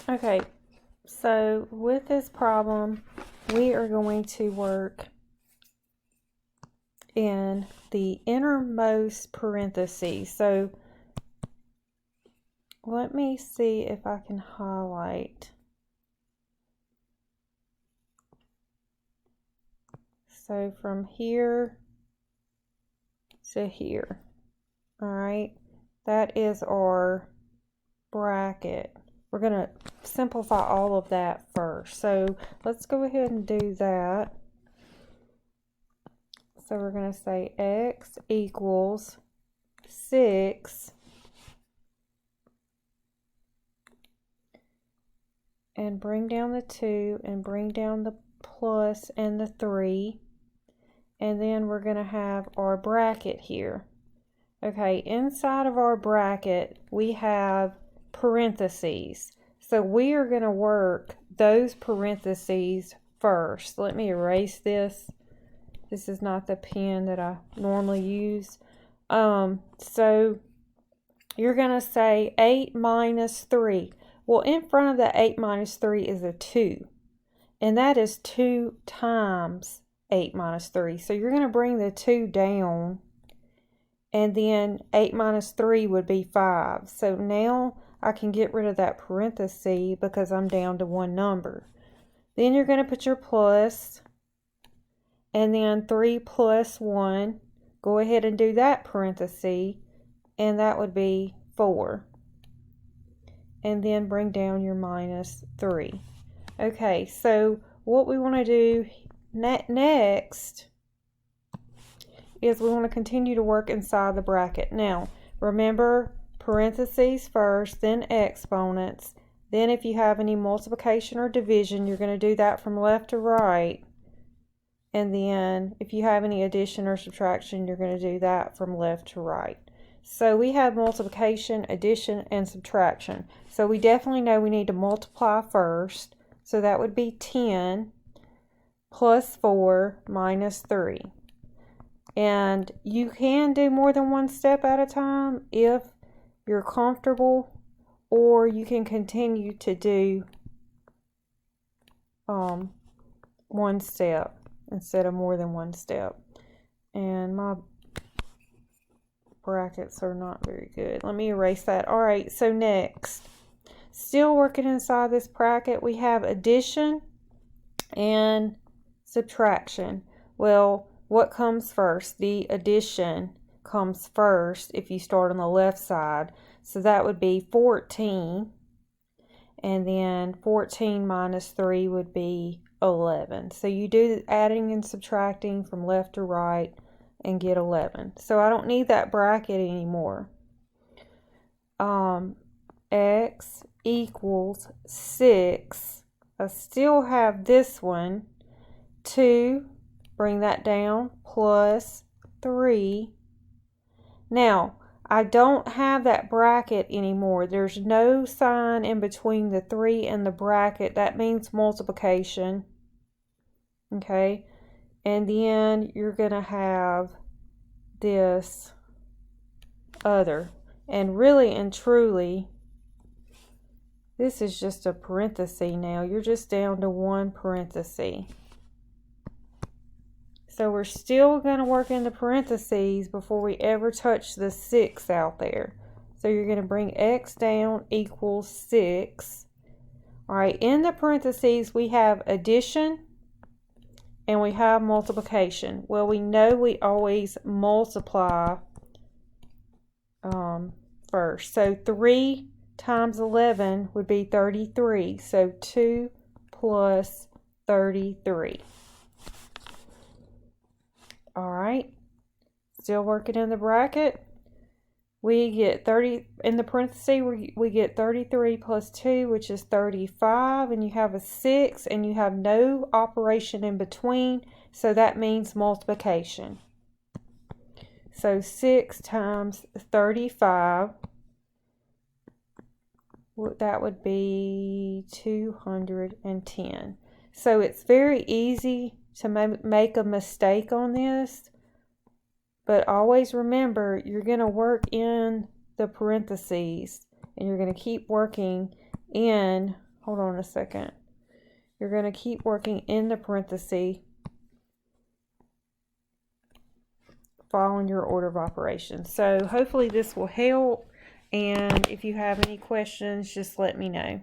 Okay, so with this problem, we are going to work in the innermost parentheses. So let me see if I can highlight. So from here to here, all right, that is our bracket. We're going to simplify all of that first. So let's go ahead and do that. So we're going to say x equals 6 and bring down the 2 and bring down the plus and the 3. And then we're going to have our bracket here. Okay, inside of our bracket, we have parentheses. So we are going to work those parentheses first. Let me erase this. This is not the pen that I normally use. So you're going to say 8 minus 3. Well, in front of the 8 minus 3 is a 2. And that is 2 times 8 minus 3. So you're going to bring the 2 down. And then 8 minus 3 would be 5. So now I can get rid of that parenthesis because I'm down to one number. Then you're going to put your plus. And then 3 plus 1. Go ahead and do that parenthesis. And that would be 4. And then bring down your minus 3. Okay, so what we want to do next is we want to continue to work inside the bracket. Now, remember, parentheses first, then exponents. Then if you have any multiplication or division, you're going to do that from left to right. And then if you have any addition or subtraction, you're going to do that from left to right. So we have multiplication, addition, and subtraction. So we definitely know we need to multiply first. So that would be 10 plus 4 minus 3. And you can do more than one step at a time if you're comfortable, or you can continue to do one step instead of more than one step. And my brackets are not very good. Let me erase that. All right, so next, still working inside this bracket, we have addition and subtraction. Well, what comes first? The addition comes first if you start on the left side. So that would be 14. And then 14 minus 3 would be 11. So you do the adding and subtracting from left to right and get 11. So I don't need that bracket anymore. X equals 6. I still have this one. 2, bring that down, plus 3. Now, I don't have that bracket anymore. There's no sign in between the 3 and the bracket. That means multiplication. Okay? And then you're going to have this other. And really and truly, this is just a parenthesis now. You're just down to one parenthesis. So we're still going to work in the parentheses before we ever touch the 6 out there. So you're going to bring x down equals 6. All right, in the parentheses we have addition and we have multiplication. Well, we know we always multiply first. So 3 times 11 would be 33. So 2 plus 33. All right, still working in the bracket. We get 30 in the parentheses. We get 33 plus 2, which is 35, and you have a 6, and you have no operation in between, so that means multiplication. So 6 times 35, that would be 210. So it's very easy to make a mistake on this, but always remember you're going to work in the parentheses and you're going to keep working in hold on a second. You're going to keep working in the parenthesis following your order of operations. So hopefully this will help, and if you have any questions, just let me know.